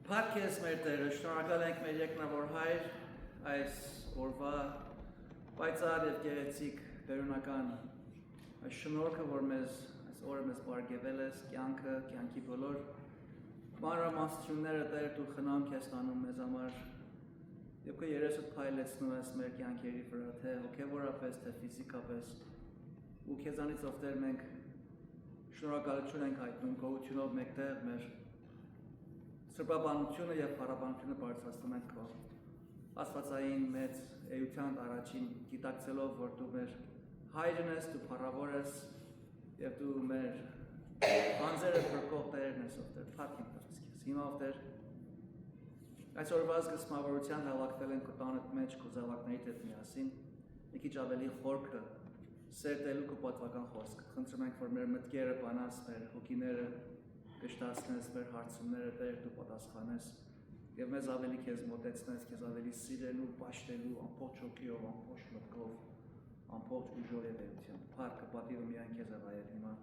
Podcast մեր Տերը, շնորհակալ ենք մեր երկնավոր Հայր այս օրվա պայծառ եւ գեղեցիկ վերոնական այս շնորհքը, որ մեզ այս օրը մեզ բարգեվել ես, կյանքի բոլոր մանրամասնությունները Տեր դու խնամք ես տանում մեզ համար եւ քո երեսդ փայլեցնում ես մեր կյանքերի վրա, թե հոգեվորապես, թե ֆիզիկապես ու քեզանից ով Տեր մենք շնորհակալություն ենք հայտնում գոհությունով մեկտեղ մեր սրբաբանությունը եւ փառաբանությունը բարձրացնում ենք քո աստվածային մեծ էության առաջին գիտակցելով որ դու մեր հայրն ես, դու փառավոր ես եւ դու մեր անձերը փրկող Տերն ես ով Տեր փառք ենք տալիս քեզ հիմա ով Տեր այս օրվա զգացմավորության հավաքվել ենք քո տանիք մեջ քո զավակների հետ միասին մի քիչ ավելի խորքը սերտելու քո պատվական խոսքը խնդրում ենք որ մեր մտքերը բանաս մեր հոգիները կշտացնես մեր հարցումները Տեր դու պատասխանես եւ մեզ ավելի քեզ մոտեցնես քեզ ավելի սիրելու պաշտելու ամբողջ հոգիով ամբողջ մտքով ամբողջ ուժով եւ էությամբ փառքը պատիվը միայն քեզ է վայել հիմա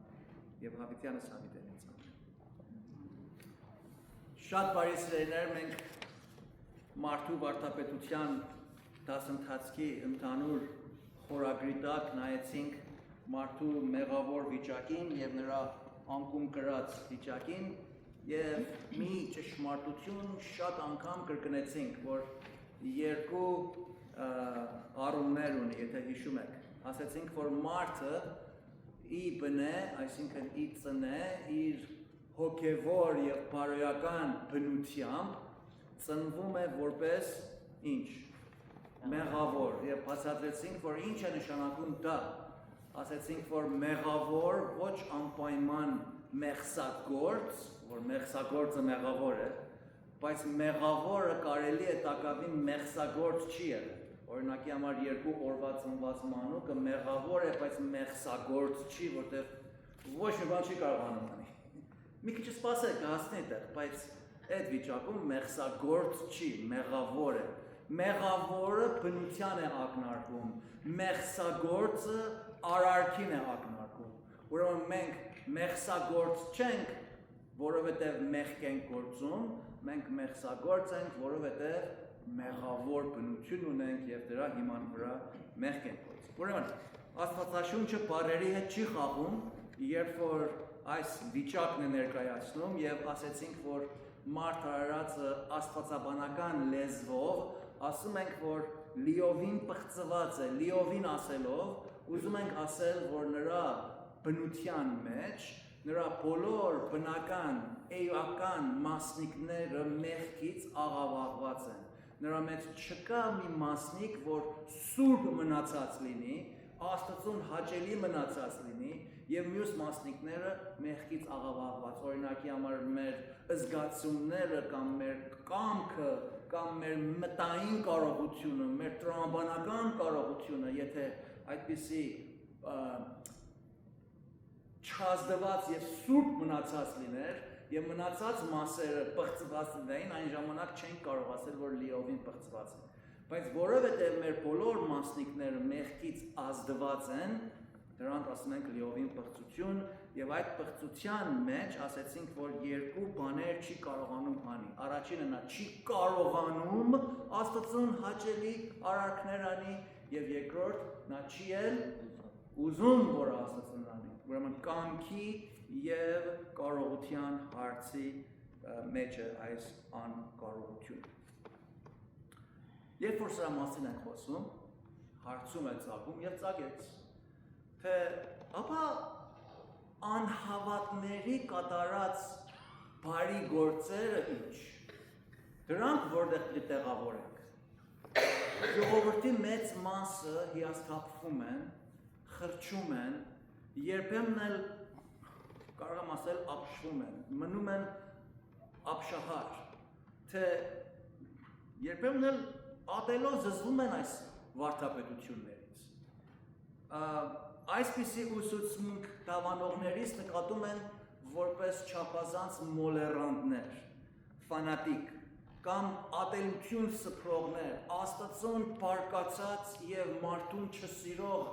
եւ հավիտյանս հավիտեն ինձ շատ բարի սիրելիներ մենք մարդու վարդապետության դասընթացքի ընդհանուր խորագրի տակ նայեցինք մարդու մեղավոր վիճակին եւ նրա անկում կրած վիճակին եւ մի ճշմարտություն շատ անգամ կրկնեցինք որ երկու առումներ ունի եթե հիշում եք ասացինք որ մարդը ի բնե այսինքն ի ծնե իր հոգեվոր եւ բարոյական բնությամբ ծնվում է որպես ինչ մեղավոր եւ բացատրեցինք որ ինչ է նշանակում դա ասացինք որ մեղավոր ոչ անպայման մեղսագործ որ մեղսագործը մեղավոր է բայց մեղավորը կարելի է տակավին մեղսագործ չի եղել օրինակի համար երկու օրվա ծնված մանուկը մեղավոր է բայց մեղսագործ չի որտեղ ոչ մի բան չի կարողանում անի մի քիչ սպասեք հասնի այդտեղ բայց այդ վիճակում մեղսագործ չի մեղավոր է մեղավորը բնության է ակնարկում մեղսագործը արարքին է ակնարկում ուրեմն մենք մեղսագործ չենք որովհետև մեղք ենք գործում մենք մեղսագործ ենք որովհետև մեղավոր բնություն ունենք եւ դրա հիման վրա մեղք ենք գործում ուրեմն Աստվածաշունչը բառերի հետ չի խաղում երբ որ այս վիճակն է ներկայացնում եւ ասեցինք որ մարդ արարածը աստվածաբանական լեզվով ասում ենք որ լիովին պղծված է լիովին ասելով ուզում ենք ասել որ նրա բնության մեջ նրա բոլոր բնական էական մասնիկները մեղքից աղավաղված են նրա մեջ չկա մի մասնիկ որ սուրբ մնացած լինի Աստծուն հաճելի մնացած լինի եւ մյուս մասնիկները մեղքից աղավաղված օրինակի համար մեր զգացումները կամ մեր կամքը կամ մեր մտային կարողությունը, մեր տրամաբանական կարողությունը, եթե այդպիսի չազդված եւ սուրբ մնացած լիներ եւ մնացած մասերը պղծված լինեին, այն ժամանակ չենք կարող ասել, որ լիովին պղծված են։ Բայց որովհետեւ մեր բոլոր մասնիկները մեղքից ազդված են, դրանք ասում ենք լիովին պղծություն եւ այդ պղծության մեջ ասեցինք որ երկու բաներ չի կարողանում անի առաջինը նա չի կարողանում Աստծուն հաճելի արարքներ անի եւ երկրորդ նա չի էլ ուզում որ Աստծուն անի ուրեմն կամքի եւ կարողության հարցի մեջ է այս անկարողությունը երբ որ սրա մասին ենք խոսում հարցում է ծագում եւ ծագեց թե ապա անհավատների կատարած բարի գործերը ինչ դրանք որտեղ պիտի տեղավորենք ժողովրդի մեծ մասը հիասթափվում են խրճում են երբեմն էլ կարող եմ ասել ապշվում են մնում են ապշահար թե երբեմն էլ ատելով զզվում են այս վարդապետություններից այսպիսի ուսուցմունք դավանողներից նկատում են որպես չափազանց մոլերանտներ, ֆանատիկ կամ ատելություն սփռողներ, Աստծուն բարկացած եւ մարդուն չսիրող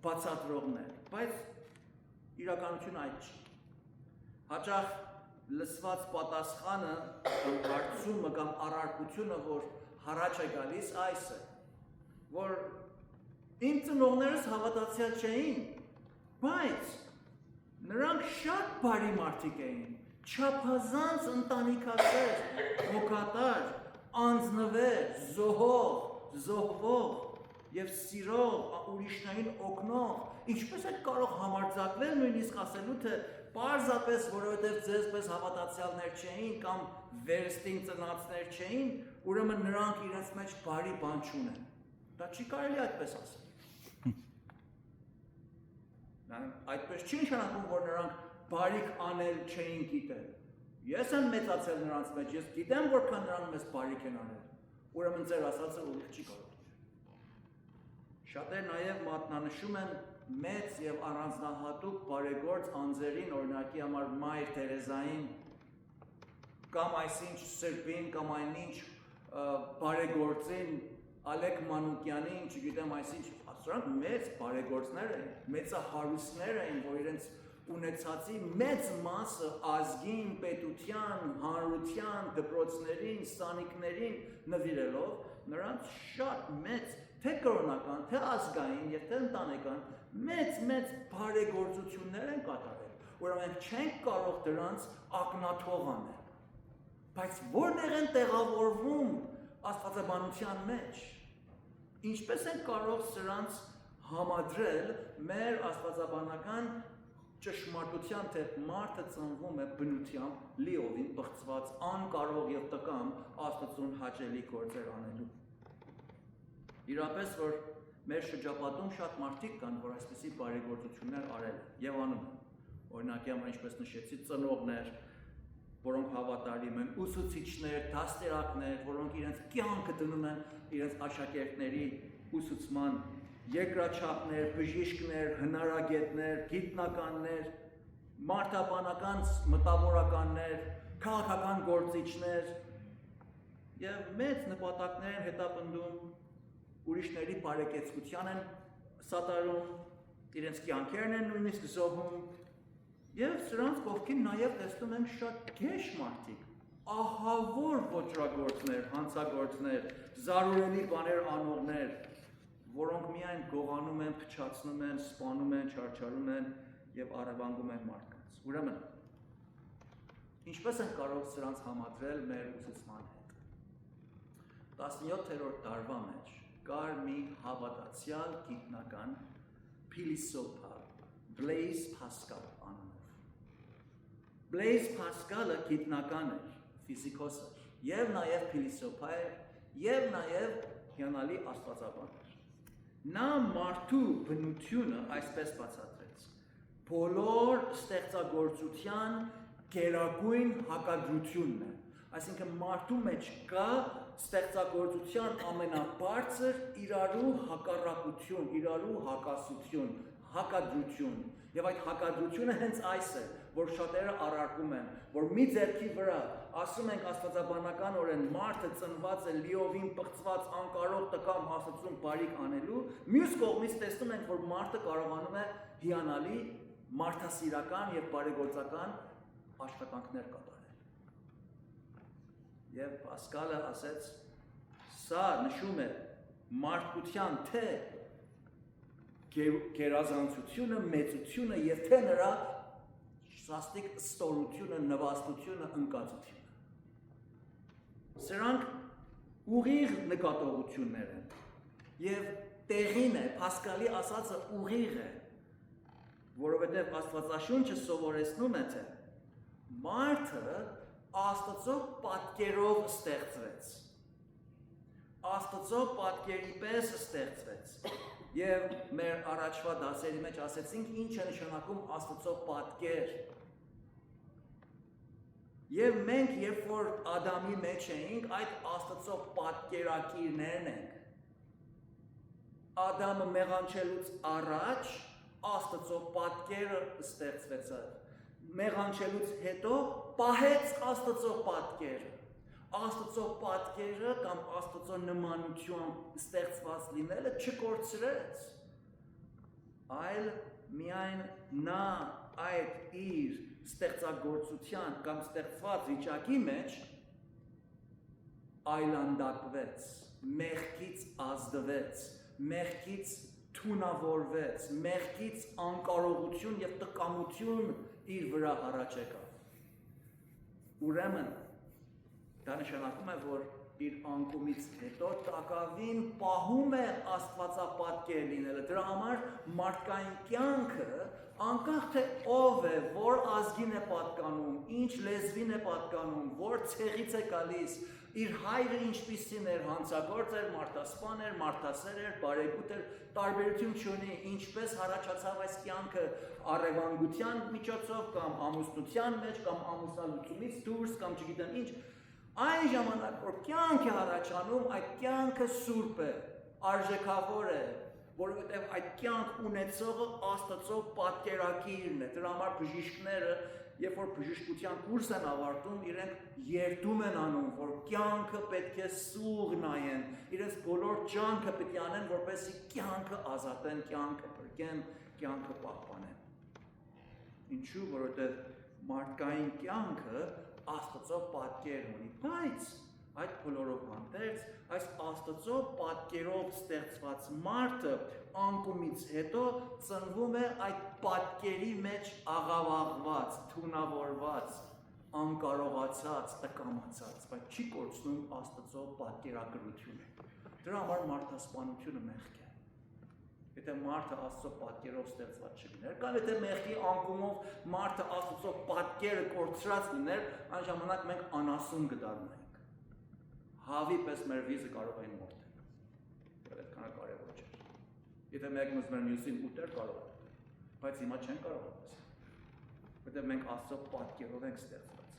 բացատրողներ, բայց իրականությունը այդ չի։ Հաճախ լսված պատասխանը կամ հարցումը կամ առարկությունը, որ հարաճ է գալիս, այս է, որ իմ ծնողներս հավատացյալ չէին, բայց նրանք շատ բարի մարդիկ էին, չափազանց ընտանիքասեր, հոգատար, անձնվեր, զոհվող և սիրող, ուրիշներին օգնող, ինչպես է կարող համարձակվել նույնիսկ ասելու, թե պարզապես, որովհետև ձեզ պես հավատացյալներ չէին կամ վերստին ծնածներ չէին, ուրեմն նրանք իրենց մեջ բարի բան չունեն։ Դա չի կարելի այդպես ասել։ Այդպես չի նշանակում, որ նրանք բարիք անել չէին գիտել։ Ես եմ մեծացել նրանց մեջ, ես գիտեմ, որքան նրանք մեզ բարիք են անել, ուրեմն ձեր ասածը ուղիղ չի կարող։ Շատեր նաև մատնանշում են մեծ և առանձնահատուկ բարեգործ անձերին, օրինակի համար Մայր Թերեզային, կամ այսինչ Սրբին, կամ այնինչ բարեգործին, Ալեք Մանուկյանին, չգիտեմ այսինչ, սրանք մեծ բարեգործներ էին, մեծահարուստներ էին, որ իրենց ունեցածի մեծ մասը ազգին, պետության, հանրության, դպրոցներին, սանիկներին նվիրելով, նրանց շատ մեծ, թե կրոնական, թե ազգային և թե ընտանեկան, մեծ բարեգործություններ են կատարել, ուրեմն մենք չենք կարող դրանց ակնաթող անել, բայց որտեղ են տեղավորվում աստվածաբանության մեջ, ինչպես են կարող սրանց համադրել մեր աստվածաբանական ճշմարտության, թե մարդը ծնվում է բնությամբ լիովին պղծված, անկարող և տկամ Աստծուն հաճելի գործեր անելու։ Իրապես, որ մեր շրջապատում շատ մարդիկ կան, որ այսպիսի բարեգործություններ արել և անում են։ Օրինակի համար, ինչպես նշեցի, ծնողներ, որոնք հավատարիմ են, ուսուցիչներ, դաստիարակներ, որոնք իրենց կյանքը դնում են իրենց աշակերտների ուսուցման, երկրաչափներ, բժիշկներ, հնարագետներ, գիտնականներ, մարդաբանական մտավորականներ, քաղաքական գործիչներ և մեծ նպատակներ են հետապնդում, ուրիշների բարեկեցության են սատարում, իրենց կյանքերն են նույնիսկ զոհում և սրանց կողքին նաև տեսնում ենք շատ գեշ մարդիկ, ահավոր ոճրագործներ, հանցագործներ, զարուրելի բաներ անողներ, որոնք միայն գողանում են, փչացնում են, սպանում են, չարչարում են և առևանգում են մարդկանց։ Ուրեմն, ինչպես են կարող սրանց համադրել մեր ուսուցման հետ։ 17-րդ դարվա մեջ կար մի հավատացյալ գիտնական փիլիսոփա Բլեյզ Փասկալ անունով։ Բլեյզ Փասկալը գիտնական էր, ֆիզիկոս էր, և նաև փիլիսոփա էր, և նաև հիանալի աստվածաբան էր։ Նա մարդու բնությունը այսպես բացատրեց. բոլոր ստեղծագործության գերագույն հակադրությունն է, այսինքն մարդու մեջ կա ստեղծագործության ամենաբարձր իրարու հակառակություն, իրարու հակասություն, հակադրություն, և այդ հակադրությունը հենց այս է, որ շատերը առարկում են, որ մի ձեռքի վրա ասում ենք աստվածաբանականորեն մարդը ծնված է լիովին պղծված անկարող տկամ Աստծուն բարիք անելու, մյուս կողմից տեսնում ենք, որ մարդը կարողանում է հիանալի մարդասիրական և բարեգործական աշխատանքներ կատարել։ Եվ Փասկալը ասեց, սա նշում է մարդկության թե գերազանցությունը, մեծությունը և թե նրա սաստիկ ստորությունը, նվաստությունը, ընկածությունը։ Սրանք ուղիղ նկատողություններ են և տեղին է, Փասկալի ասածը ուղիղ է, որովհետև Աստվածաշունչը սովորեցնում է, թե մարդը Աստծո պատկերով ստեղծվեց, Աստծո պատկերի պես ստեղծվեց, և մեր առաջվա դասերի մեջ ասեցինք ինչ է նշանակում Աստծո պատկեր, և մենք երբ որ Ադամի մեջ էինք, այդ Աստծո պատկերակիրներն ենք, Ադամը մեղանչելուց առաջ Աստծո պատկերը ստեղծվեց, մեղանչելուց հետո պահեց Աստծո պատկերը, Աստծո պատկերը կամ Աստծո նմանությամբ ստեղծված լինելը չկորցրեց, այլ միայն նա այդ իր ստեղծագործության կամ ստեղծված վիճակի մեջ այլանդակվեց, մեղքից ազդվեց, մեղքից թունավորվեց, մեղքից անկարողություն եւ տկամություն իր վրա առաջ եկավ։ Ուրեմն դա նշանակում է, որ իր անկումից հետո տակավին պահում է աստվածապատկեր լինելը։ Դրա համար մարդկային կյանքը, անկախ թե ով է, որ ազգին է պատկանում, ինչ լեզվին է պատկանում, որ ցեղից է գալիս, իր հայրը ինչպիսին էր, հանցագործ էր, մարդասպան էր, մարդասեր էր, բարեկույտ էր, տարբերություն չունի, ինչպես առաջացավ այս կյանքը առևանգության միջոցով կամ ամուսնության մեջ կամ ամուսնալուծումից դուրս կամ չգիտեմ ինչ, այն ժամանակ, որ կյանք է առաջանում, այդ կյանքը սուրբ է, արժեքավոր է, որովհետև այդ կյանք ունեցողը Աստծո պատկերակիրն է։ Դրա համար բժիշկները, երբ որ բժշկության կուրս են ավարտում, իրենք երդում են անում, որ կյանքը պետք է սուղ նայեն, իրենց բոլոր ջանքը պետք է անեն, որպեսզի կյանքը ազատեն, կյանքը փրկեն, կյանքը պահպանեն։ Ինչու՞, որովհետև մարդկային կյանքը Աստծո պատկեր ունի, բայց այդ բոլորով հանդերձ, այս Աստծո պատկերով ստեղծված մարդը անկումից հետո ծնվում է այդ պատկերի մեջ աղավաղված, թունավորված, անկարողացած, տկամացած, բայց չի կորցնում Աստծո պատկերագրությունը։ Դրա համար մարդասպանությունը մեղք է։ Եթե մարդը Աստծո պատկերով ստեղծված չլիներ, կամ եթե մեղքի անկումով մարդը Աստծո պատկերը կորցրած լիներ, այն ժամանակ մենք անասուն կդառնայինք։ Հավի պես մեր վիզը կարող էին մորթել։ Եվ այդքանը կարևոր չէ։ Եթե մեկն ուզում էր մյուսին ուտել, կարող է, բայց հիմա չեն կարող այդպես։ Որտեղ մենք Աստծո պատկերով ենք ստեղծված։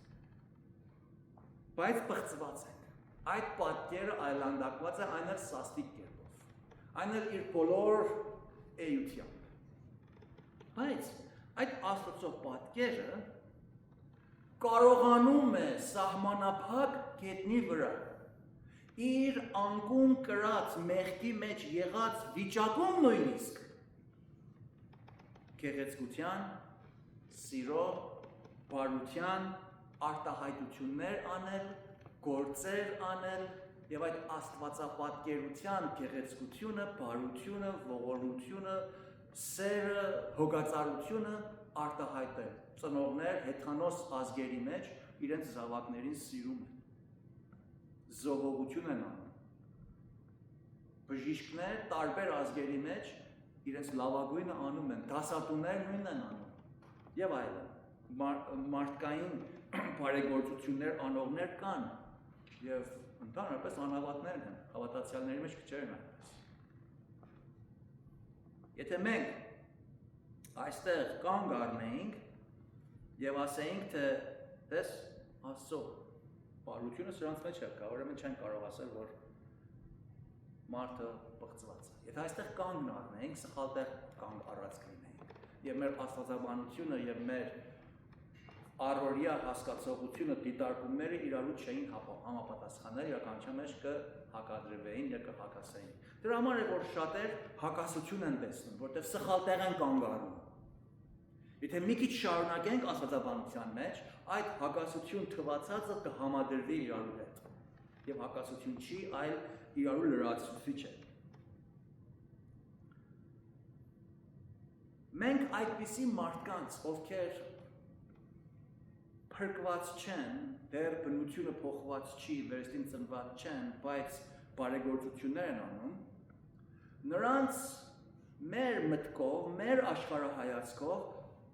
Բայց բղծված ենք։ Այդ պատկերը այլանդակված է այն էլ սաստիկ կերպով։ Այն էլ իր բոլոր էությամբ։ Բայց այդ Աստծո պատկերը կարողանում է սահմանափակ գետնի վրա իր անկում կրած մեղքի մեջ եղած վիճակում նույնիսկ գեղեցկության, սիրո, բարության արտահայտություններ անել, գործեր անել եւ այդ աստվածապատկերության գեղեցկությունը, բարությունը, ողորմությունը, սերը, հոգածարությունը արտահայտել։ Ծնողներ հեթանոս ազգերի մեջ իրենց զավակներին սիրում են, զոհողություն են անում։ Բժիշկներ տարբեր ազգերի մեջ իրենց լավագույնը անում են, դասատուներ նույնն են անում եւ այլն։ Մարդկային բարեգործություններ անողներ կան եւ ընդհանրապես անհավատներն են, հավատացյալների մեջ քչերն են այդպես։ Եթե մենք այստեղ կանգ առնեինք եւ ասեինք, թե դες Աստծո բարությունը սրանց մեջ է կա, ուրեմն չեն կարող ասել, որ մարդը բղծված է։ Եթե այստեղ կանգ առնեինք, սխալ տեղ կանգ առած կլինեինք եւ մեր աստվածաբանությունը եւ մեր առօրյա հասկացողությունը, դիտարկումները իրարու չէին համապատասխանել, իրականության մեջ կհակադրվեին եւ կհակասեին։ Դրա համար է, որ շատեր հակասություն են տեսնում, որտեղ սխալ տեղ են կանգ առնում։ Եթե մի քիչ շարունակենք աստվածաբանության մեջ, այդ հակասություն թվացածը կհամադրվի իրարու հետ։ Եվ հակասություն չի, այլ իրարու լրացուցիչ է։ Մենք այդպիսի մարդկանց, ովքեր փրկված չեն, դեռ բնությունը փոխված չի, վերստին ծնված չեն, բայց բարեգործություններ են անում, նրանց մեր մտքով, մեր աշխարհայացքով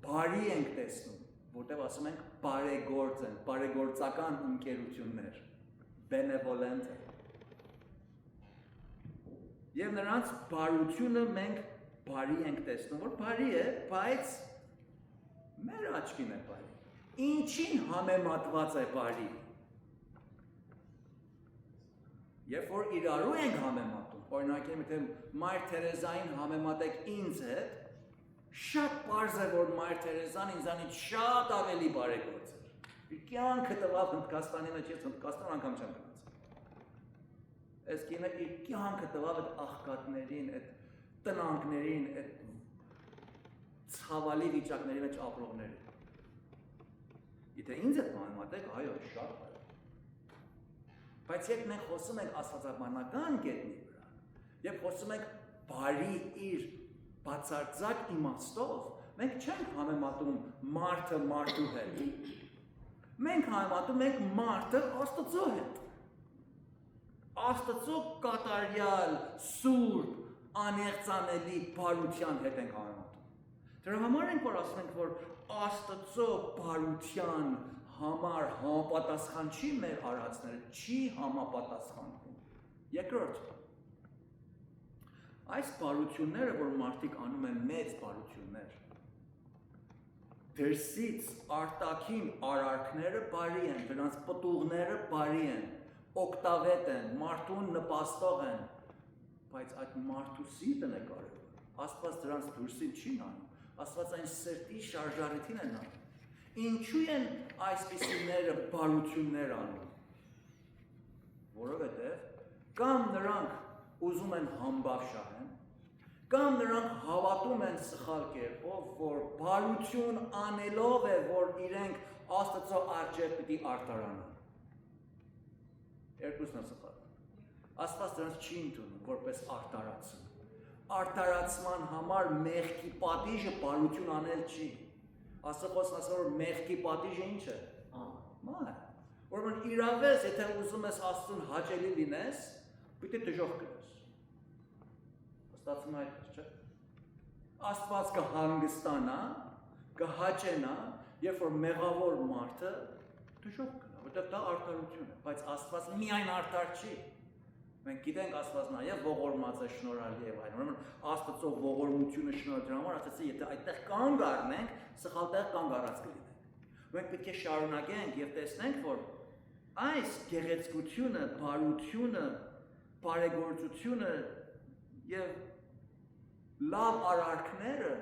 բարի ենք տեսնում, որտեղ ասում ենք բարեգործ են, բարեգործական ընկերություններ, benevolent են։ Եվ նրանց բարությունը մենք բարի ենք տեսնում, որ բարի է, բայց մեր աչքին է բարի։ Ինչին համեմատված է բարի։ Երբ որ իրարու ենք համեմատում, օրինակ եթե Մայր Թերեզային համեմատեք ինձ հետ, շատ պարզ է, որ Մայր Թերեզան ինձանից շատ ավելի բարեգործ էր։ Իր կյանքը տվավ Հնդկաստանի մեջ, ես Հնդկաստան անգամ չեմ գնացել։ Այս կինը իր կյանքը տվավ այդ աղքատներին, այդ տնանքներին, այդ ցավալի վիճակների մեջ ապրողներին։ Եթե ինձ եք համեմատեք, այո, շատ բարի։ Բայց երբ մենք խոսում ենք աստվածաբանական կետնի վրա, երբ խոսում ենք բարի իր բացարձակ իմաստով, մենք չենք համեմատում մարդը մարդու հետ։ Մենք համեմատում ենք մարդը Աստծո հետ։ Աստծո կատարյալ, սուրբ, անեղծանելի բարության հետ ենք համեմատում։ Դրա համար ենք որ ասում ենք, որ Աստծո բարության համար համապատասխան չի մեր արածները, չի համապատասխանում։ Երկրորդ, այս բարությունները, որ մարդիկ անում են մեծ բարություններ, դրսից արտաքին արարքները բարի են, դրանց պտուղները բարի են, օգտավետ են, մարդուն նպաստող են, բայց այդ մարդու սիրտն է կարևոր։ Աստված դրանց դուրսին չի անում, Աստված այն սրտի շարժառիթին է անում։ Ինչու են այսպիսիները բարություններ անում։ Որովհետև կամ նրանք ուզում են համբավ շահեն, կամ նրանք հավատում են սխալ կերպով, որ բարություն անելով է, որ իրենք Աստծո առջև պիտի արտարանան։ Երկուսն է սխալ։ Աստված դրանց չի ընդունում որպես արտարացում։ Արտարացման համար մեղքի պատիժը բարություն անել չի։ Աստված ասում որ մեղքի պատիժը ինչ է։ Մահ է։ Որովհետև իրավես, եթե ուզում ես Աստծուն հաճելի լինես, պիտի դժոխք կրես։ Ստացվում այդ չէ։ Աստված կհանգստանա, կհաճենա, երբ որ մեղավոր մարդը դժոխք կնա, որտեղ դա արդարություն է, բայց Աստված միայն արդար չի։ Մենք գիտենք Աստված նաև ողորմած է, շնորհալի եւ այլն։ Ուրեմն Աստծո ողորմությունը շնորհ դրա համար ասեցի, եթե այդտեղ կանգ առնենք, սխալ տեղ կանգ առած կլինենք։ Մենք պետք է շարունակենք եւ տեսնենք, որ այս գեղեցկությունը, բարությունը, բարեգործությունը եւ լավ արարքները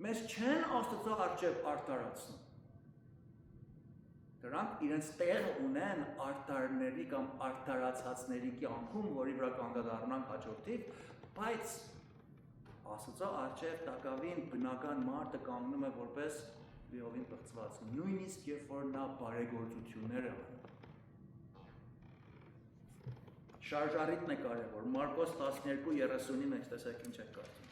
մեզ չեն Աստծո առջև արտարացնում։ Դրանք իրենց տեղ ունեն արտարների կամ արտարացածների կյանքում, որի վրա կանդադառնանք հաջորդիվ, բայց Աստծո առջև տակավին բնական մարդը կանգնում է որպես լիովին պղծված, նույնիսկ երբ որ նա բարեգործություններ է անում։ Շարժառիթն է կարևոր, Մարկոս 12:30-ի մեջ տեսեք ինչ է կարծում։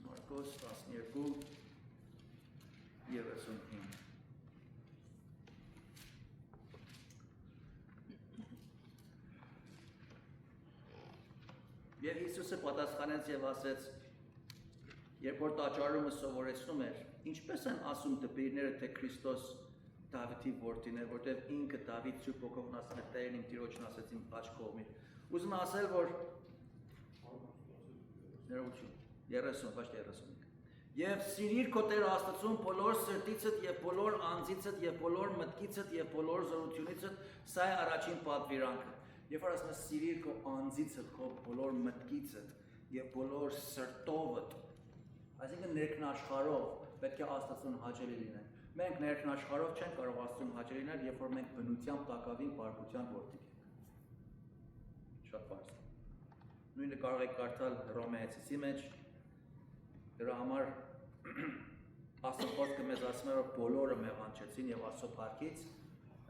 Մարկոս 12:35 Եվ Հիսուսը պատասխանեց եւ ասեց. երբ որ տաճարումը սովորեցնում էր, ինչպես են ասում դպիրները, թե Քրիստոս Դավիթի որդին է, որտեղ ինքը Դավիթ Սուրբ Հոգով ասել է Տերն իմ Տիրոջն ասեց իմ աջ կողմի։ Ուզում ասել, որ ներողություն 30, ոչ 35 Եվ սիրիր քո Տեր Աստծուն բոլոր սրտիցդ եւ բոլոր անձիցդ եւ բոլոր մտքիցդ եւ բոլոր զորությունիցդ, սա է առաջին պատվիրանքը։ Երբ որ ասում ես սիրիր քո անձիցդ, քո բոլոր մտքիցդ եւ բոլոր սրտովդ, այսինքն ներքնաշխարհով պետք է Աստծուն հաճելի լինենք։ Մենք ներքնաշխարհով չենք կարող Աստծուն հաճելի լինել, երբ որ մենք բնությամբ տակավին բարկության որդիք ենք։ Շատ բարձր։ Նույնը կարող եք կարդալ Հռոմեացիի մեջ։ Դրա համար Աստծո մեզ ասում է, որ բոլորը մեղանչեցին եւ Աստծո փառքից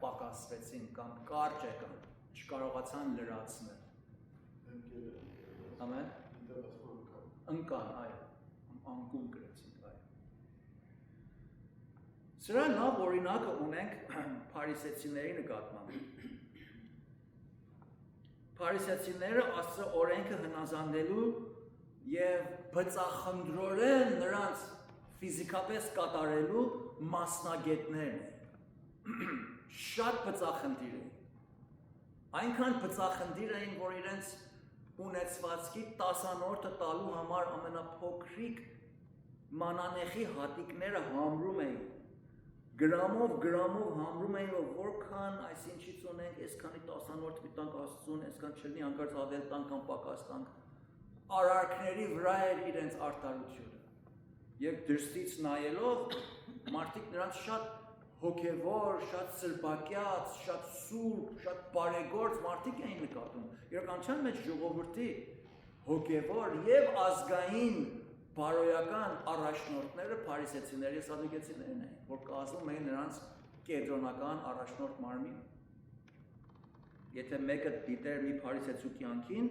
պակասվեցին կամ կարճ եկան, չկարողացան լրացնել։ Ամեն։ Ընկան, այո, անկում գրեցին, այո։ Սրա լավ օրինակը ունենք փարիսեցիների նկատմամբ։ Փարիսեցիները Աստծո օրենքը հնազանդելու եւ բծախնդրորեն նրանց ֆիզիկապես կատարելու մասնագետներն են։ Շատ բծախնդիր էին։ Այնքան բծախնդիր էին, որ իրենց ունեցվածքի 10-որդը տալու համար ամենափոքրիկ մանանեխի հատիկները համրում էին։ Գրամով համրում էին, որ որքան այսինչից ունենք, այսքանի 10-որդ պիտանք Աստծուն, այսքան չլինի հանկարծ ավել տանք կամ պակաս տանք։ Արարքների վրա էր իրենց արտարությունը։ Եվ դրսից նայելով մարդիկ նրանց շատ հոգևոր, շատ սրբակյաց, շատ սուրբ, շատ բարեգործ մարդիկ էին նկատում։ Իրականության մեջ ժողովրդի հոգևոր եւ ազգային բարոյական առաջնորդները փարիսեցիների սադուկեցիներն էին, որ կազմում էին նրանց կենտրոնական առաջնորդ մարմին։ Եթե մեկը դիտեր մի փարիսեցու կյանքին,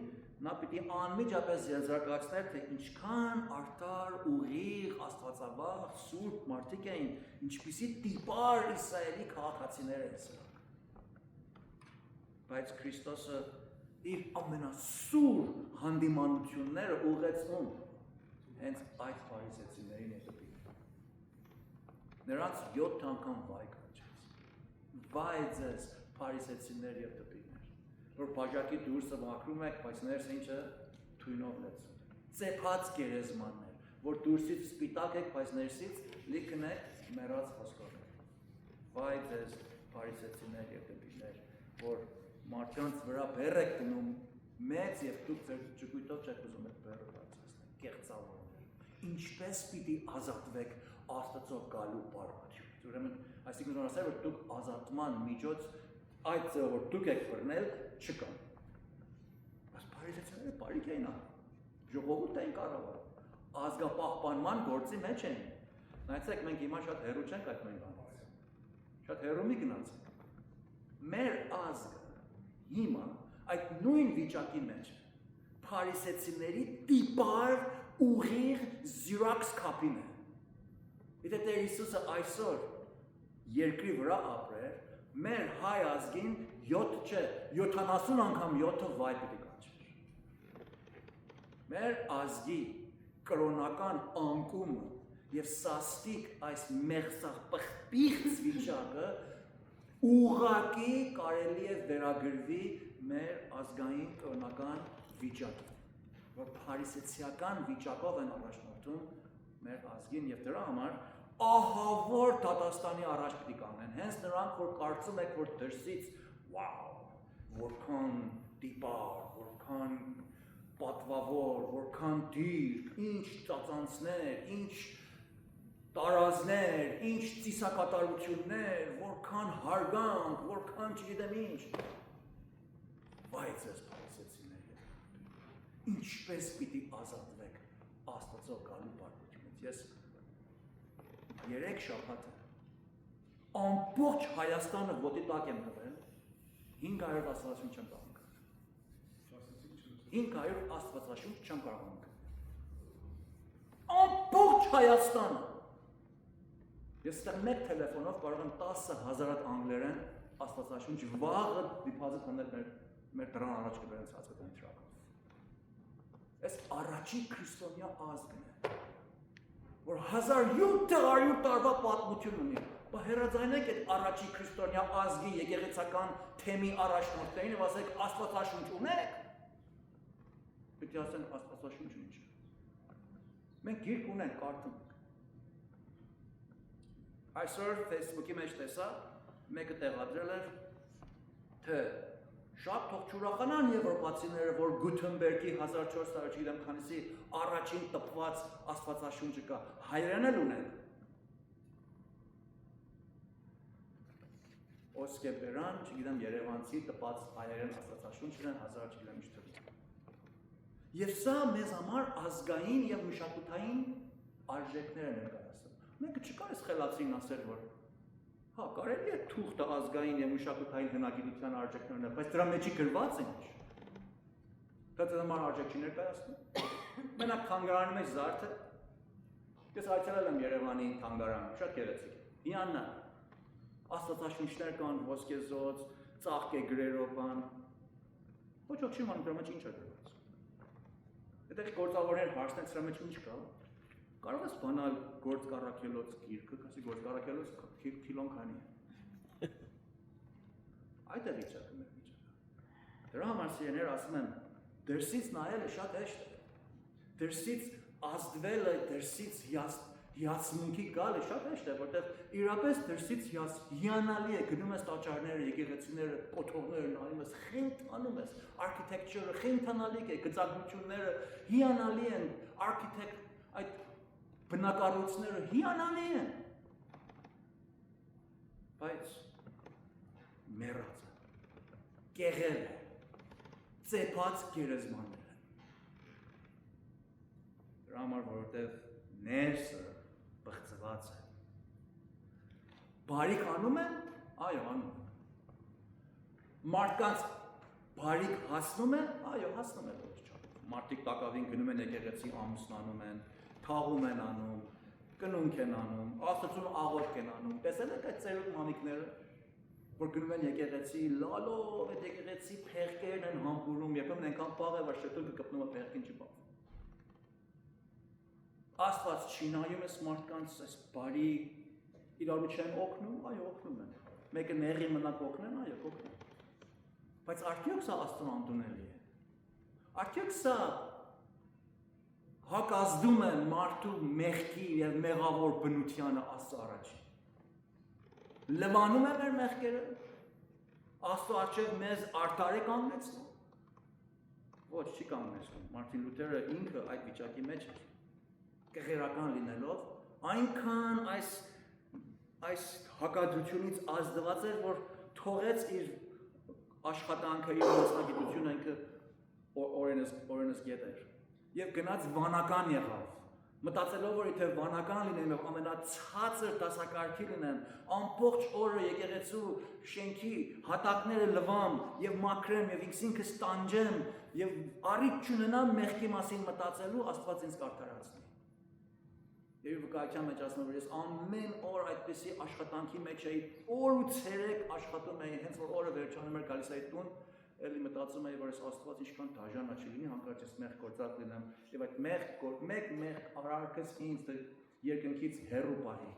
նա պիտի անմիջապես եզրակացներ, թե ինչքան արդար, ուղիղ, աստվածավախ, սուրբ մարդիկ էին, ինչպիսի տիպար Իսրայելի քաղաքացիներ են սրանք։ Բայց Քրիստոսը իր ամենասուր հանդիմանությունները ուղղեցնում հենց այդ փարիսեցիներին եւ տպիկներին։ Նրանց 7 անգամ վայ կանչեց։ Վայ ձեզ փարիսեցիներ եւ տպիկներ, որ բաժակի դուրսը մաքրում եք, բայց ներսը ինչը թույնով լեցում։ Ծեփած գերեզմաններ, որ դուրսից սպիտակ եք, բայց ներսից լիքն եք մեռած ոսկորներ։ Վայ ձեզ փարիսեցիներ եւ տպիկներ, որ մարդկանց վրա բեռ եք դնում մեծ եւ դուք ձեր ճկույտով չեք ուզում այդ բեռը բարձրացնել, կեղծավորներ։ Ինչպես պիտի ազատվեք Աստծո գալու պարողությունից։ Ուրեմն, այսինքն որ ասել որ դուք ազատման միջոց այդ ձևով որ դուք եք բռնել չկան։ Բայց փարիսեցիները բարիք էին անում, ժողովուրդ էին կառավարում, ազգապահպանման գործի մեջ էին։ Նայեցեք, մենք հիմա շատ հեռու չենք այդ նույն բանից։ Շատ հեռու մի գնացինք։ Մեր ազգը հիմա այդ նույն վիճակի մեջ փարիսեցիների տիպար ուղիղ զյուրաքս կապին է։ Եթե Տեր Հիսուսը այսօր երկրի վրա ապրեր, մեր հայ ազգին 7 չէ, 70 անգամ 7 վայ պիտի կանչեր։ Մեր ազգի կրոնական անկումը եւ սաստիկ այս մեղսապղպիղծ վիճակը ուղղակի կարելի է վերագրվի մեր ազգային կրոնական վիճակին, որ փարիսեցիական վիճակով են առաջնորդում մեր ազգին եւ դրա համար ահավոր դատաստանի առաջ պիտի կանգնեն։ Հենց նրանք, որ կարծում եք, որ դրսից, վաու, որքան տիպար, որքան պատվավոր, որքան դիրք, ինչ ծածանցներ, ինչ տարազներ, ինչ ծիսակատարություններ, որքան հարգանք, որքան չգիտեմ ինչ։ Բայց ես փարիսեցիներ։ Ինչպես պիտի ազատվեք Աստծո գալու պարողությունից։ Ես 3 շաբաթ ամբողջ Հայաստանը ոտի տակ եմ տվել, 500 աստվածաշունչ չեմ կարող ընկնել։ 500 աստվածաշունչ չեմ կարող ընկնել։ Ամբողջ Հայաստանը։ Ես ստեղ մեկ տելեֆոնով կարող եմ 10,000 հատ անգլերեն աստվածաշունչ վաղը դիպազիտ հանել մեր դրան առաջ կբերեն ցածկային թրակով։ Այս առաջին քրիստոնյա ազգն է, որ 1700 տարվա պատմություն ունի։ Բա հեռացայինեք այդ առաջին քրիստոնյա ազգի եկեղեցական թեմի առաջնորդներին եւ ասեք աստվածաշունչ ունեք։ Պետք է ասենք աստվածաշունչ ինչ։ Մենք գիրք ունենք, կարդում ենք։ Այսօր Facebook-ի մեջ տեսա, մեկը տեղադրել էր, թե շատ թող չուրախանան եվրոպացիները, որ Գութենբերգի 1400 չգիտեմ քանիսի առաջին տպված աստվածաշունչը կա, հայերեն էլ ունեն։ Օսկեպերան, չգիտեմ Երևանցի տպած հայերեն աստվածաշունչն են 1000 չգիտեմ ինչ թվի։ Եվ սա մեզ համար ազգային եւ մշակութային արժեքներ են ներկայացնում։ Մեկը չկար էս խելացին ասել, որ հա, կարելի է թուղթը ազգային եւ մշակութային հնագիտության արժեքներն է, բայց դրա մեջի գրված է ինչ։ Դա դրա համար արժեք չի ներկայացնում։ Մենակ թանգարանի մեջ զարդը։ Ես այցելել եմ Երևանի թանգարան, շատ գեղեցիկ է։ Հիանա։ Աստվածաշունչներ կան, ոսկեզոծ, ծաղկե գրերով բան։ Ոչ ոք չի իմանում դրա մեջ ինչ է գրված։ Եթե գործավորներ հարցնեն դրա մեջ ինչ կա, կարող ես բանալ գործ կառաքելոց գիրքը, ասի գործ կառաքելոց քիլոն քանի է։ Այդ է վիճակը մեր վիճակը։ Դրա համար սիրեներ ասում եմ, դրսից նայելը շատ հեշտ է։ Դրսից ազդվելը, դրսից հիացմունքի գալը շատ հեշտ է, որտեղ իրապես դրսից հիանալի է, գնում ես տաճարները, եկեղեցիները, կոթողները նայում ես, խենթանում ես, արքիտեկտուրը խենթանալի է, գծագրությունները հիանալի են, այդ բնակառույցները հիանալի են, բայց մեռած է, կեղել է, ծեփած գերեզմաններ են։ Դրա համար որովհետև ներսը բղծված է։ Բարիք անում են, այո, անում են։ Մարդկանց բարիք հասնում են, այո, հասնում են ոչ չափ։ Մարդիկ տակավին գնում են եկեղեցի, ամուսնանում են, թաղում են անում, կնունք են անում, Աստծուն աղոթք են անում։ Տեսել եք այդ ծերուկ մամիկները, որ գնում են եկեղեցի, լալով այդ եկեղեցի փեղկերն են համբուրում, երբեմն այնքան պաղ է, որ շտուկը կպնում է փեղկին չի պաղ։ Աստված չի նայում այս մարդկանց այս բարի իրարու չեն օգնում, այո, օգնում են։ Մեկը նեղի մնաք օգնեն, այո, օգնեն։ Բայց արդյոք սա Աստծուն անդունելի է։ Արդյոք սա հակազդում է մարդու մեղքի եւ մեղավոր բնությանը Աստծո առաջ։ Լվանում է մեր մեղքերը, Աստծո առջև մեզ արդար է կանգնեցնում։ Ոչ, չի կանգնեցնում։ Մարտին Լութերը ինքը այդ վիճակի մեջ էր։ Կեղերական լինելով, այնքան այս հակադրությունից ազդված էր, որ թողեց իր աշխատանքը, իր մասնագիտությունը ինքը օրենս գետեր։ Եվ գնաց վանական եղավ։ Մտածելով, որ եթե վանական լինեմ եւ ամենացածր դասակարգի լինեմ, ամբողջ օրը եկեղեցու շենքի հատակները լվամ եւ մաքրեմ եւ ինքս տանջեմ եւ առիթ չունենամ մեղքի մասին մտածելու, Աստված ինձ կարդարացնի։ Եվ վկայության մեջ ասում եմ, որ ես ամեն օր այդպիսի աշխատանքի մեջ էի, օր ու ցերեկ աշխատում էի, հենց որ օրը վերջանում էր գալիս էի տուն, էլի մտածում էի, որ ես Աստված ինչքան դաժանա չլինի, հանկարծ ես մեղք գործած լինեմ, եւ այդ մեկ արարքս ինձ երկնքից հեռու բարի։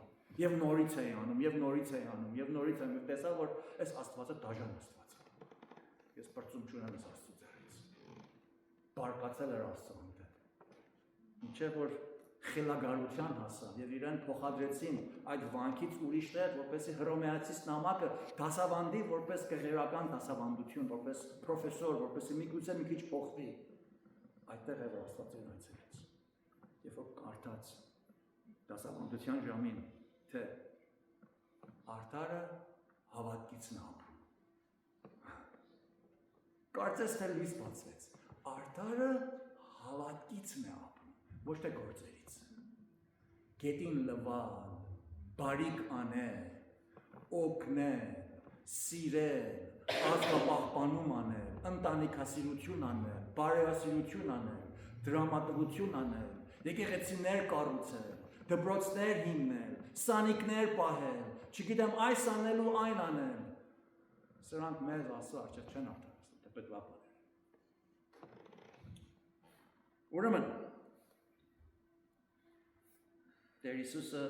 Եվ նորից էի անում, եւ նորից էի անում, եւ նորից եմ տեսա, որ այս Աստվածը դաժան Աստված է։ Ես բրծում չունեմ այս Աստծո ձեռից։ Բարկացել էր Աստծո հանդեպ։ Ինչեւ որ խելագարության հասավ եւ իրեն փոխադրեցին այդ վանքից ուրիշներ, որպեսզի հռոմեացիս նամակը դասավանդի որպես կեղերական դասավանդություն, որպես պրոֆեսոր, որպեսզի միգուցե մի քիչ փոխվի։ Այդտեղ էր Աստված իրեն այցելեց։ Երբ որ կարդաց դասավանդության ժամին, թե արդարը հավատքից նա ապրում։ Կարծես թե լույս բացվեց։ Արդարը հավատքից է ապրում, ոչ թե գործերից։ Գետին լվալ, բարիք անել, օգնել, սիրել, ազգապահպանում անել, ընտանիքասիրություն անել, բարեկամասիրություն անել, դրամատուրգություն անել, եկեղեցիներ կառուցել, դպրոցներ հիմնել, սանիկներ պահել, չգիտեմ այս անել ու այն անել։ Սրանք մեզ Աստծո առջև չեն արդարացնում, դե պետք է ապրել։ Ուրեմն Տեր Հիսուսը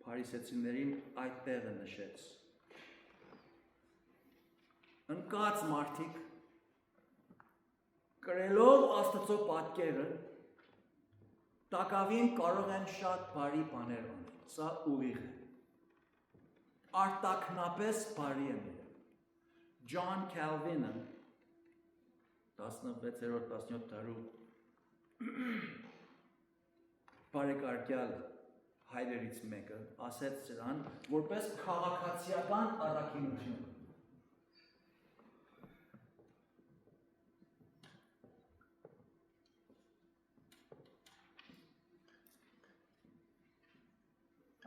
փարիսեցիներին այդ տեղը նշեց։ Ընկած մարդիկ կրելով Աստծո պատկերը տակավին կարող են շատ բարի բաներ անել։ Սա ուղիղ է։ Արտաքնապես բարի է մերը։ Ջոն Քալվինը 16-17 դարու բարեկարգյալ հայրերից մեկը ասեց սրան որպես քաղաքացիական առաքինություն։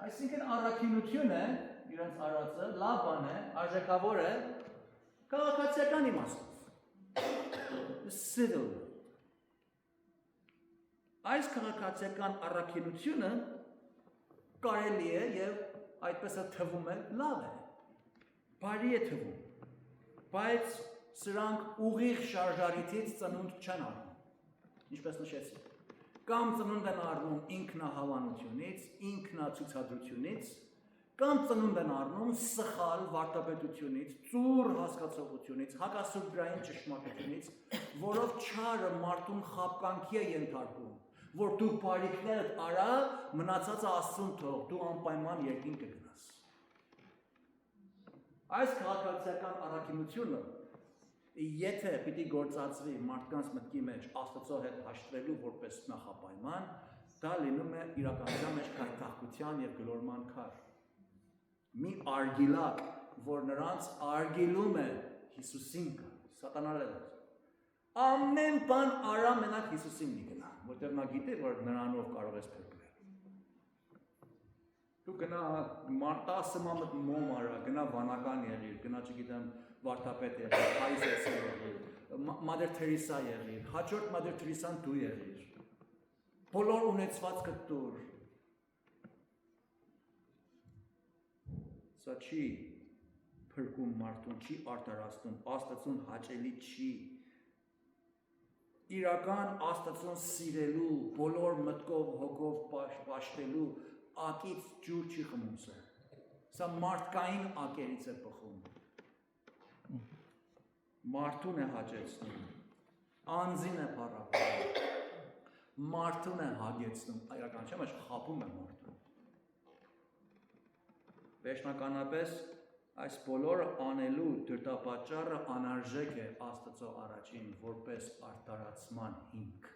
Այսինքն առաքինությունը իրենց արածը լավ բան է, արժեքավոր է քաղաքացիական իմաստով։ Civil Այս քաղաքացիական առաքինությունը կարելի է եւ այդպես է թվում է լավ է, բարի է թվում, բայց սրանք ուղիղ շարժարիթից ծնունդ չեն առնում, ինչպես նշեցի, կամ ծնունդ են առնում ինքնահավանությունից, ինքնացուցադրությունից, կամ ծնունդ են առնում սխալ վարդապետությունից, ծուռ հասկացողությունից, հակասուրբրային ճշմարտությունից, որով չարը մարդուն խաբկանքի է ենթարկում, որ դու բարիքներդ արա, մնացածը Աստծուն թող, դու անպայման երկինք կգնաս։ Այս քաղաքացիական առաքինությունը, եթե պիտի գործածվի մարդկանց մտքի մեջ Աստծո հետ հաշտվելու որպես նախապայման, դա լինում է իրականության մեջ գայթակղության եւ գլորման քար։ Մի արգիլակ, որ նրանց արգիլում է Հիսուսին կա, սատանալել է։ Ամեն բան արա մենակ Հիսուսին մի գնա, որտեղ նա գիտե, որ նրանով կարող ես փրկվել։ Դու գնա 10 մամդ մոմ արա, գնա վանական եղիր, գնա չգիտեմ վարդապետ եղիր, Փարիսեցի եղիր, Մադեր Թերեսա եղիր, հաջորդ Մադեր Թերեսան դու եղիր։ Բոլոր ունեցվածքը տուր։ Սա չի փրկում մարդուն, չի արտարացնում, Աստծուն հաճելի չի։ Իրական Աստծուն սիրելու, բոլոր մտքով, հոգով պաշտելու ակից ջուր չի խմում սա։ Սա մարդկային ակերից է բխում։ Մարդուն է հաճեցնում, անձին է փառաբանում, մարդուն է հագեցնում, իրական չեմ, այլ խաբում է մարդուն։ Վերջնականապես այս բոլորը անելու դրդապատճառը անարժեք է Աստծո առաջին որպես արտարացման հիմք։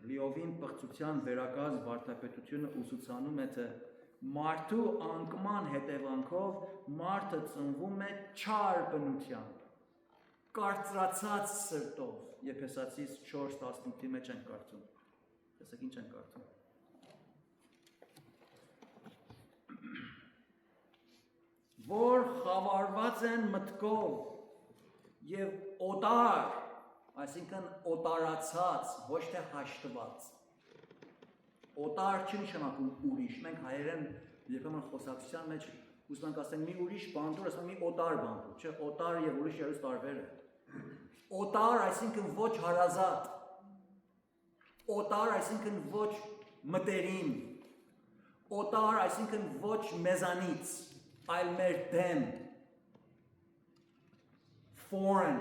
Լիովին պղծության վերակազմ վարդապետությունը ուսուցանում է, թե մարդու անկման հետևանքով մարդը ծնվում է չար բնությամբ, կարծրացած սրտով, Եփեսացիս 4:18-ի մեջ են կարդում։ Տեսեք ինչ են կարդում։ Որ խավարված են մտքով եւ օտար, այսինքն օտարացած, ոչ թե հաշտված։ Օտար չի նշանակում ուրիշ։ Մենք հայերեն երբեմն խոսակցության մեջ ուզում ենք ասենք մի ուրիշ բան դուր, ասենք մի օտար բան դուր, չէ, օտար եւ ուրիշ երես տարբեր է։ Օտար այսինքն ոչ հարազատ։ Օտար այսինքն ոչ մտերիմ։ Օտար այսինքն ոչ մեզանից, այլ մեր դեմ։ Foreign,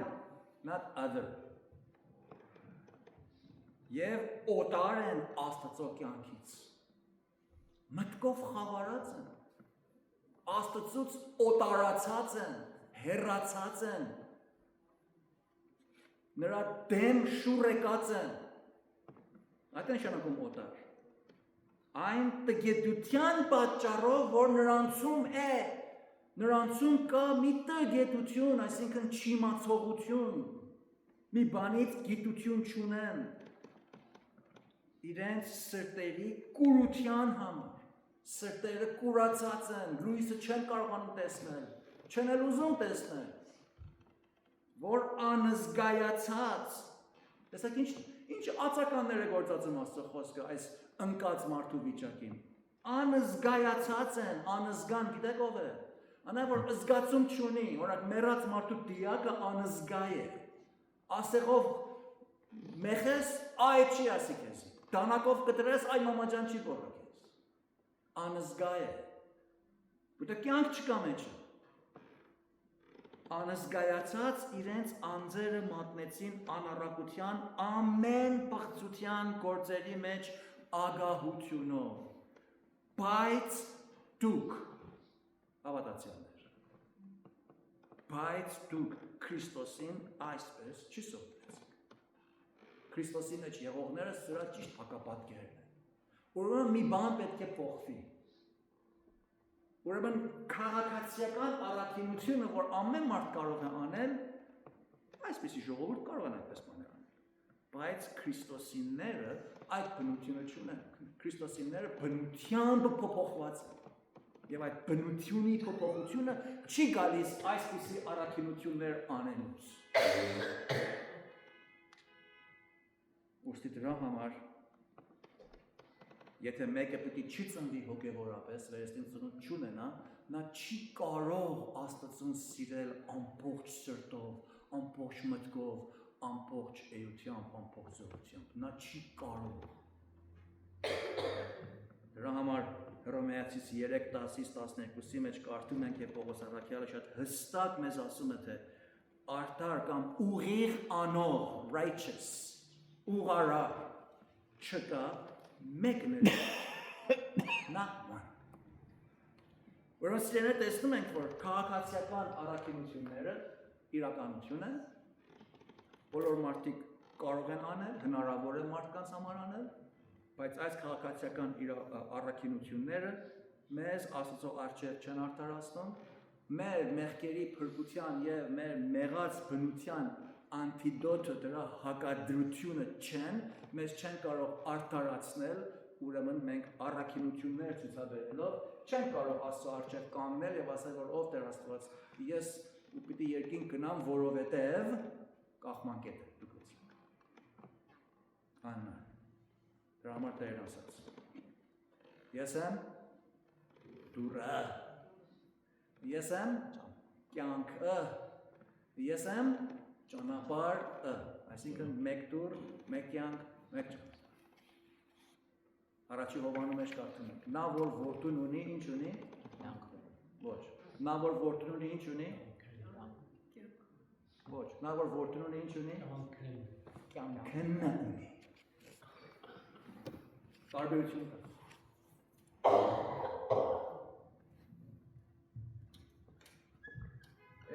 not other. Եվ օտար են Աստծո կյանքից։ Մտքով խավարած են։ Աստծուց օտարացած են, հեռացած են։ Նրա դեմ շուռ եկած են։ Այդ է նշանակում օտար։ Այն տգետության պատճառով, որ նրանցում է, նրանցում կա մի տգետություն, այսինքն չիմացողություն, մի բանից գիտություն չունեն, իրենց սրտերի կուրության համար, սրտերը կուրացած են, լույսը չեն կարողանում տեսնել, չեն էլ ուզում տեսնել, որ անզգայացած, տեսակ ինչ ածականներ է գործածում Աստծո խոսքը այս ընկած մարդու վիճակին, անզգայացած են, անզգան, գիտեք ով է, անա որ զգացում չունի, օրինակ մեռած մարդու դիակը անզգայ է, ասեղով մեխես, այ չի ասի քեզ, դանակով կտրես, այ մամաջան չի գոռա քեզ, անզգայ է, որտեղ կյանք չկա մեջը, անզգայացած իրենց անձերը մատնեցին անառակության ամեն պղծության գործերի մեջ ագահությունով, բայց դուք հավատացյալներ, բայց դուք Քրիստոսին այսպես չի սովորեցիք։ Քրիստոսի մեջ եղողները սրա ճիշտ հակապատկերն են։ Ուրեմն մի բան պետք է փոխվի։ Ուրեմն քաղաքացիական առաքինությունը, որ ամեն մարդ կարող է անել, այսպեսի ժողովուրդ կարող են այդպես բաներ անել։ Բայց քրիստոսինները այդ բնությունը չունեն։ Քրիստոսինները բնությամբ փոփոխված են։ Եվ այդ բնությունի փոփոխությունը չի գալիս այսպիսի առաքինություններ անելուց։ Ուստի դրա համար եթե մեկը պետք է չի ծնվի հոգևորապես, վերստին ծնունդ չունենա, նա չի կարող Աստծուն սիրել ամբողջ սրտով, ամբողջ մտքով, ամբողջ էությամբ, ամբողջ զորությամբ։ Նա չի կարող։ Դրա համար Հռոմեացիս 3:10-12-ի մեջ կարդում ենք, եւ Պողոս առաքյալը շատ հստակ մեզ ասում է, թե արդար կամ ուղիղ անող, righteous, ուղղարար չկա մեկն էլ, not one։ Ուրեմն սիրելիներ տեսնում ենք, որ քաղաքացիական առաքինությունները իրականություն են, բոլոր մարդիկ կարող են անել, հնարավոր է մարդկանց համար անել, բայց այս քաղաքացիական առաքինությունները մեզ Աստծո առջև չեն արդարացնում, մեր մեղքերի փրկության եւ մեր մեղած բնության անտիդոտը դրա հակադրությունը չեն, մեզ չեն կարող արդարացնել, ուրեմն մենք առաքինություններ ցուցաբերելով չեն կարող Աստծո առջև կանգնել եւ ասել որ ով Տեր Աստված ես ու պիտի երկինք գնամ որովհետեւ կախման կետ է դուքից Աննա դրա համար Տերն ասաց ես եմ դուրը ես եմ կյանքը ես եմ ճանապարհը այսինքն մեկ դուր մեկ կյանք մեկ Առաջի Հովանու մեջ կարդում ենք նա որ որդուն ունի ինչ ունի ոչ նա որ որդուն ունի ինչ ունի ոչ նա որ որդուն ունի ինչ ունի կյանքն ունի տարբերություն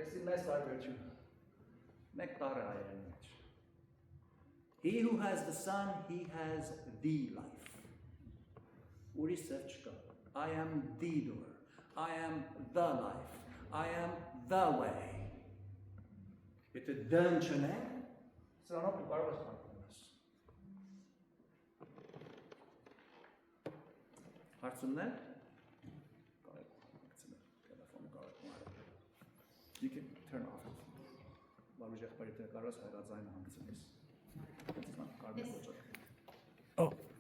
Էսի մեծ տարբերություն մեկ տառ է այրեն մեջ He who has the son he has the life Ուրիշ սև չկա I am the door I am the life I am the way Եթե դն չնենք սրանով դու կարող ես մարտունես Հարցումներ Կարեք մակցնել Տելեֆոնը կարեք մարել You can turn off Բարուժ եղբարի տեղ կարող ես հայրաձայնը հանգցնես Կարմեր ոճակ Oh